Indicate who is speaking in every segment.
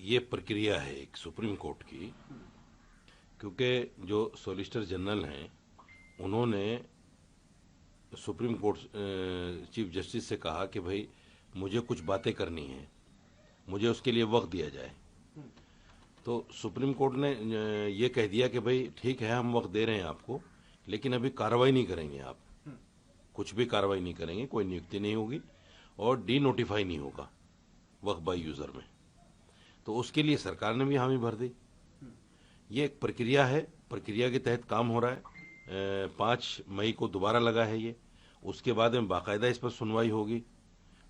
Speaker 1: ये प्रक्रिया है एक सुप्रीम कोर्ट की, क्योंकि जो सॉलिसिटर जनरल हैं उन्होंने सुप्रीम कोर्ट चीफ जस्टिस से कहा कि भाई मुझे कुछ बातें करनी हैं, मुझे उसके लिए वक्त दिया जाए। तो सुप्रीम कोर्ट ने ये कह दिया कि भाई ठीक है, हम वक्त दे रहे हैं आपको, लेकिन अभी कार्रवाई नहीं करेंगे, आप कुछ भी कार्रवाई नहीं करेंगे, कोई नियुक्ति नहीं होगी और डी नोटिफाई नहीं होगा वक्त बाय यूज़र में। तो उसके लिए सरकार ने भी हामी भर दी। ये एक प्रक्रिया है, प्रक्रिया के तहत काम हो रहा है। 5 मई को दोबारा लगा है ये, उसके बाद में बाकायदा इस पर सुनवाई होगी।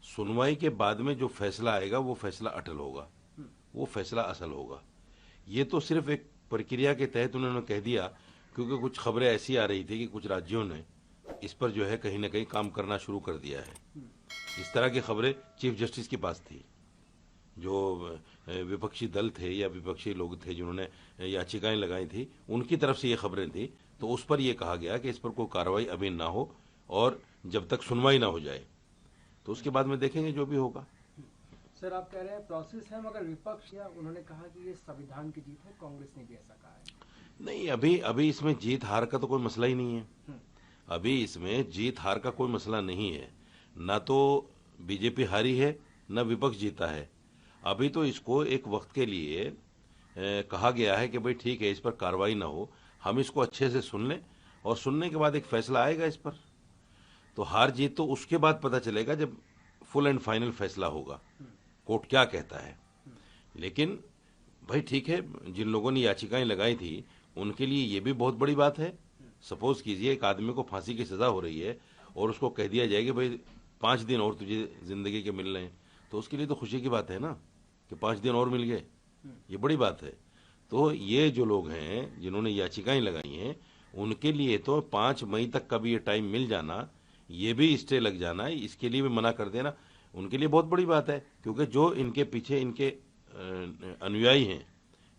Speaker 1: सुनवाई के बाद में जो फैसला आएगा वो फैसला अटल होगा, वो फैसला असल होगा। ये तो सिर्फ एक प्रक्रिया के तहत उन्होंने कह दिया, क्योंकि कुछ खबरें ऐसी आ रही थी कि कुछ राज्यों ने इस पर जो है कहीं ना कहीं काम करना शुरू कर दिया है। इस तरह की खबरें चीफ जस्टिस के पास थी। जो विपक्षी दल थे या विपक्षी लोग थे जिन्होंने याचिकाएं लगाई थी, उनकी तरफ से ये खबरें थी। तो उस पर यह कहा गया कि इस पर कोई कार्रवाई अभी ना हो और जब तक सुनवाई ना हो जाए, तो उसके बाद में देखेंगे जो भी होगा।
Speaker 2: सर, आप कह रहे हैं प्रोसेस है, मगर विपक्ष या उन्होंने कहा कि ये संविधान की जीत है, कांग्रेस ने भी ऐसा कहा है।
Speaker 1: नहीं, अभी इसमें जीत हार का तो कोई मसला ही नहीं है। अभी इसमें जीत हार का कोई मसला नहीं है। ना तो बीजेपी हारी है, ना विपक्ष जीता है। अभी तो इसको एक वक्त के लिए कहा गया है कि भाई ठीक है, इस पर कार्रवाई ना हो, हम इसको अच्छे से सुन लें और सुनने के बाद एक फैसला आएगा इस पर। तो हार जीत तो उसके बाद पता चलेगा जब फुल एंड फाइनल फैसला होगा, कोर्ट क्या कहता है। लेकिन भाई ठीक है, जिन लोगों ने याचिकाएं लगाई थी उनके लिए ये भी बहुत बड़ी बात है। सपोज कीजिए एक आदमी को फांसी की सजा हो रही है और उसको कह दिया जाए कि भाई 5 दिन और तुझे जिंदगी के मिल रहे हैं, तो उसके लिए तो खुशी की बात है ना कि 5 दिन और मिल गए, ये बड़ी बात है। तो ये जो लोग हैं जिन्होंने याचिकाएं लगाई हैं, उनके लिए तो 5 मई तक का भी ये टाइम मिल जाना, ये भी स्टे लग जाना, इसके लिए भी मना कर देना, उनके लिए बहुत बड़ी बात है। क्योंकि जो इनके पीछे इनके अनुयायी हैं,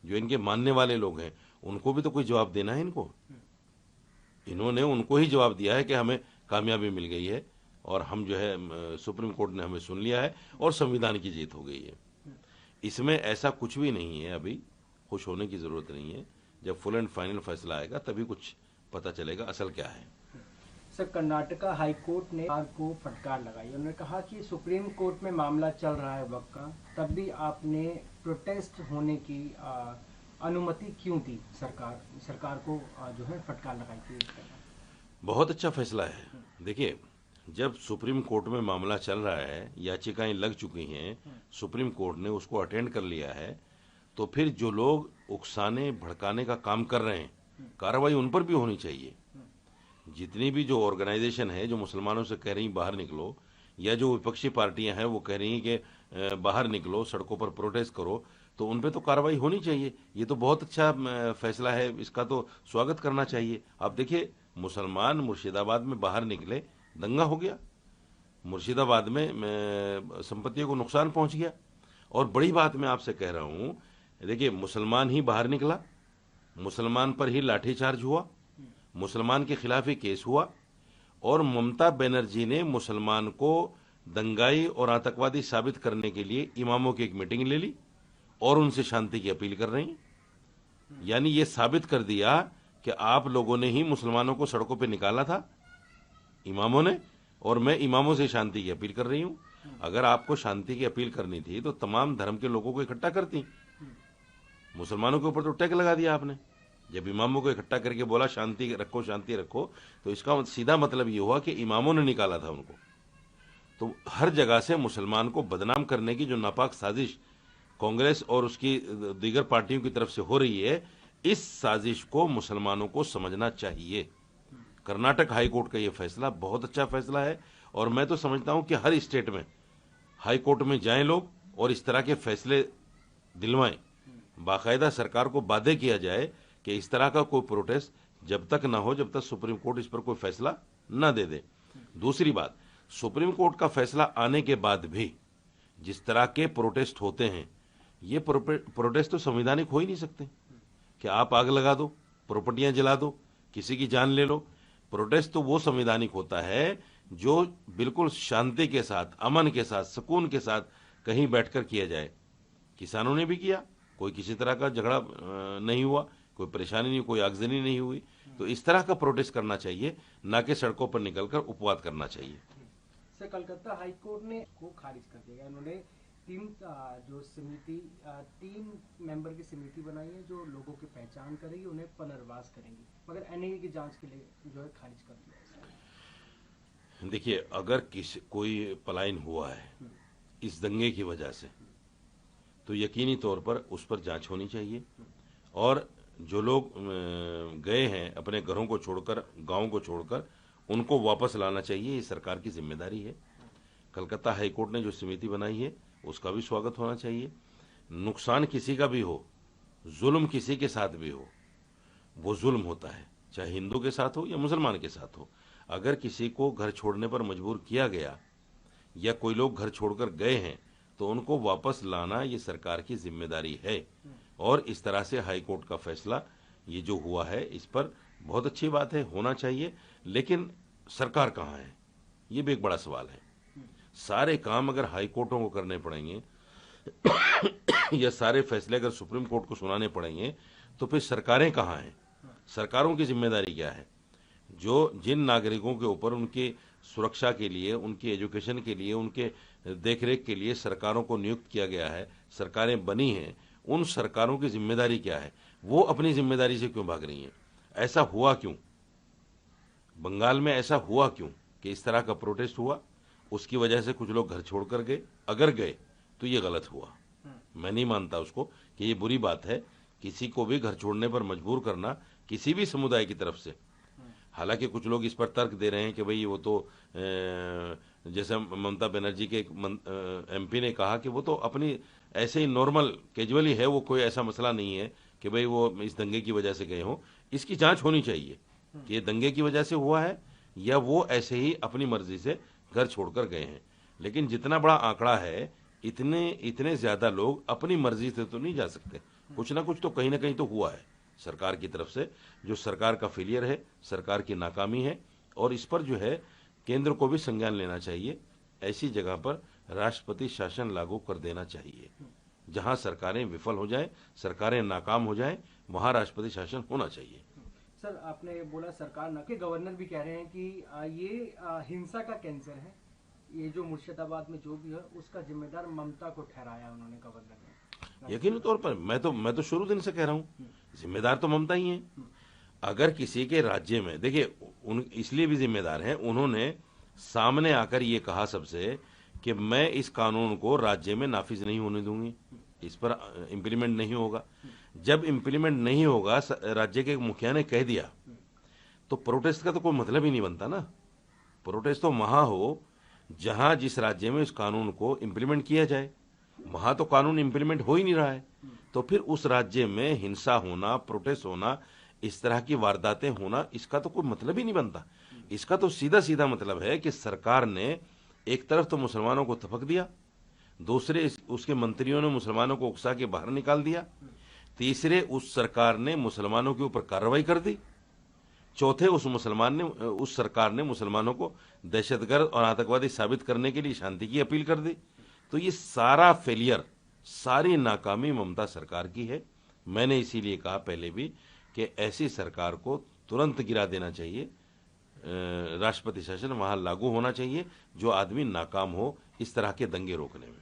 Speaker 1: जो इनके मानने वाले लोग हैं, उनको भी तो कोई जवाब देना है इनको। इन्होंने उनको ही जवाब दिया है कि हमें कामयाबी मिल गई है और हम जो है सुप्रीम कोर्ट ने हमें सुन लिया है और संविधान की जीत हो गई है। इसमें ऐसा कुछ भी नहीं है, अभी खुश होने की जरूरत नहीं है। जब फुल एंड फाइनल फैसला आएगा तभी कुछ पता चलेगा असल क्या है।
Speaker 2: सर, कर्नाटका हाई कोर्ट ने सरकार को फटकार लगाई। उन्होंने कहा कि सुप्रीम कोर्ट में मामला चल रहा है वक्त का, तब भी आपने प्रोटेस्ट होने की अनुमति क्यों दी? सरकार को जो है फटकार लगाई थी।
Speaker 1: बहुत अच्छा फैसला है। देखिए, जब सुप्रीम कोर्ट में मामला चल रहा है, याचिकाएं लग चुकी हैं, सुप्रीम कोर्ट ने उसको अटेंड कर लिया है, तो फिर जो लोग उकसाने भड़काने का काम कर रहे हैं, कार्रवाई उन पर भी होनी चाहिए। जितनी भी जो ऑर्गेनाइजेशन है जो मुसलमानों से कह रही बाहर निकलो, या जो विपक्षी पार्टियां हैं वो कह रही हैं कि बाहर निकलो, सड़कों पर प्रोटेस्ट करो, तो उन पे तो कार्रवाई होनी चाहिए। ये तो बहुत अच्छा फैसला है, इसका तो स्वागत करना चाहिए। आप देखिए, मुसलमान मुर्शिदाबाद में बाहर निकले, दंगा हो गया, मुर्शिदाबाद में संपत्तियों को नुकसान पहुंच गया। और बड़ी बात मैं आपसे कह रहा हूं, देखिए, मुसलमान ही बाहर निकला, मुसलमान पर ही लाठीचार्ज हुआ, मुसलमान के खिलाफ ही केस हुआ, और ममता बनर्जी ने मुसलमान को दंगाई और आतंकवादी साबित करने के लिए इमामों की एक मीटिंग ले ली और उनसे शांति की अपील कर रही हैं। यानी ये साबित कर दिया कि आप लोगों ने ही मुसलमानों को सड़कों पे निकाला था, इमामों ने, और मैं इमामों से शांति की अपील कर रही हूं। अगर आपको शांति की अपील करनी थी तो तमाम धर्म के लोगों को इकट्ठा करती। मुसलमानों के ऊपर तो टैग लगा दिया आपने। जब इमामों को इकट्ठा करके बोला शांति रखो, शांति रखो, तो इसका सीधा मतलब ये हुआ कि इमामों ने निकाला था उनको। तो हर जगह से मुसलमान को बदनाम करने की जो नापाक साजिश कांग्रेस और उसकी दीगर पार्टियों की तरफ से हो रही है, इस साजिश को मुसलमानों को समझना चाहिए। कर्नाटक हाई कोर्ट का यह फैसला बहुत अच्छा फैसला है और मैं तो समझता हूं कि हर स्टेट में हाई कोर्ट में जाएं लोग और इस तरह के फैसले दिलवाएं। बाकायदा सरकार को बाध्य किया जाए कि इस तरह का कोई प्रोटेस्ट जब तक ना हो, जब तक सुप्रीम कोर्ट इस पर कोई फैसला ना दे दे। दूसरी बात, सुप्रीम कोर्ट का फैसला आने के बाद भी जिस तरह के प्रोटेस्ट होते हैं, ये प्रोटेस्ट तो संवैधानिक हो ही नहीं सकते कि आप आग लगा दो, प्रॉपर्टियां जला दो, किसी की जान ले लो। प्रोटेस्ट तो वो संवैधानिक होता है जो बिल्कुल शांति के साथ, अमन के साथ, सुकून के साथ कहीं बैठकर किया जाए। किसानों ने भी किया, कोई किसी तरह का झगड़ा नहीं हुआ, कोई परेशानी नहीं, कोई आगजनी नहीं हुई। तो इस तरह का प्रोटेस्ट करना चाहिए, ना कि सड़कों पर निकलकर उपवाद करना चाहिए।
Speaker 2: सर, कलकत्ता हाई कोर्ट ने को खारिज कर दिया। उन्होंने तीन मेंबर की समिति बनाई है जो लोगों की पहचान करेगी, उन्हें पुनर्वास करेंगी, मगर एनआईए की जांच के लिए जो है खारिज कर दिया।
Speaker 1: देखिए, अगर कोई पलायन हुआ है इस दंगे की वजह से, तो यकीनी तौर पर उस पर जांच होनी चाहिए, और जो लोग गए हैं अपने घरों को छोड़कर, गांवों को छोड़कर, उनको वापस लाना चाहिए। ये सरकार की जिम्मेदारी है। कलकत्ता हाईकोर्ट ने जो समिति बनाई है उसका भी स्वागत होना चाहिए। नुकसान किसी का भी हो, जुल्म किसी के साथ भी हो, वो जुल्म होता है, चाहे हिंदू के साथ हो या मुसलमान के साथ हो। अगर किसी को घर छोड़ने पर मजबूर किया गया या कोई लोग घर छोड़कर गए हैं तो उनको वापस लाना ये सरकार की जिम्मेदारी है। और इस तरह से हाई कोर्ट का फैसला ये जो हुआ है, इस पर बहुत अच्छी बात है, होना चाहिए। लेकिन सरकार कहाँ है, ये भी एक बड़ा सवाल है। सारे काम अगर हाई कोर्टों को करने पड़ेंगे या सारे फैसले अगर सुप्रीम कोर्ट को सुनाने पड़ेंगे, तो फिर सरकारें कहाँ हैं? सरकारों की जिम्मेदारी क्या है? जिन नागरिकों के ऊपर उनकी सुरक्षा के लिए, उनकी एजुकेशन के लिए, उनके देखरेख के लिए सरकारों को नियुक्त किया गया है, सरकारें बनी हैं, उन सरकारों की जिम्मेदारी क्या है? वो अपनी जिम्मेदारी से क्यों भाग रही हैं? ऐसा हुआ क्यों? बंगाल में ऐसा हुआ क्यों कि इस तरह का प्रोटेस्ट हुआ? उसकी वजह से कुछ लोग घर छोड़कर गए। अगर गए तो ये गलत हुआ। मैं नहीं मानता उसको कि ये बुरी बात है। किसी को भी घर छोड़ने पर मजबूर करना किसी भी समुदाय की तरफ से, हालांकि कुछ लोग इस पर तर्क दे रहे हैं कि भाई वो तो जैसे ममता बनर्जी के एमपी ने कहा कि वो तो अपनी ऐसे ही नॉर्मल कैजुअली है, वो कोई ऐसा मसला नहीं है कि भाई वो इस दंगे की वजह से गए हों। इसकी जांच होनी चाहिए कि ये दंगे की वजह से हुआ है या वो ऐसे ही अपनी मर्जी से घर छोड़कर गए हैं। लेकिन जितना बड़ा आंकड़ा है, इतने ज्यादा लोग अपनी मर्जी से तो नहीं जा सकते। कुछ ना कुछ तो कहीं ना कहीं तो हुआ है सरकार की तरफ से, जो सरकार का फेलियर है, सरकार की नाकामी है। और इस पर जो है केंद्र को भी संज्ञान लेना चाहिए। ऐसी जगह पर राष्ट्रपति शासन लागू कर देना चाहिए। जहां सरकारें विफल हो जाएं, सरकारें नाकाम हो जाएं, वहां राष्ट्रपति शासन होना चाहिए।
Speaker 2: सर, आपने बोला सरकार न के गवर्नर भी कह रहे हैं कि ये हिंसा का कैंसर है। ये जो मुर्शिदाबाद में जो भी है उसका जिम्मेदार ममता को ठहराया उन्होंने, गवर्नर ने।
Speaker 1: यकीनी तौर पर मैं तो शुरू दिन से कह रहा हूं, जिम्मेदार तो ममता ही है। अगर किसी के राज्य में, देखिए इसलिए भी जिम्मेदार हैं, उन्होंने सामने आकर ये कहा सबसे कि मैं इस कानून को राज्य में नाफिज नहीं होने दूंगी, इस पर इम्प्लीमेंट नहीं होगा। जब इम्प्लीमेंट नहीं होगा, राज्य के मुखिया ने कह दिया, तो प्रोटेस्ट का तो कोई मतलब ही नहीं बनता ना। प्रोटेस्ट तो वहां हो जहां जिस राज्य में इस कानून को इम्प्लीमेंट किया जाए। वहां तो कानून इम्प्लीमेंट हो ही नहीं रहा है, तो फिर उस राज्य में हिंसा होना, प्रोटेस्ट होना, इस तरह की वारदातें होना, इसका तो कोई मतलब ही नहीं बनता। इसका तो सीधा सीधा मतलब है कि सरकार ने एक तरफ तो मुसलमानों को थपक दिया, दूसरे उसके मंत्रियों ने मुसलमानों को उकसा के बाहर निकाल दिया, तीसरे उस सरकार ने मुसलमानों के ऊपर कार्रवाई कर दी, चौथे उस सरकार ने मुसलमानों को दहशतगर्द और आतंकवादी साबित करने के लिए शांति की अपील कर दी। तो ये सारा फेलियर, सारी नाकामी ममता सरकार की है। मैंने इसीलिए कहा पहले भी कि ऐसी सरकार को तुरंत गिरा देना चाहिए। राष्ट्रपति शासन वहां लागू होना चाहिए, जो आदमी नाकाम हो इस तरह के दंगे रोकने में।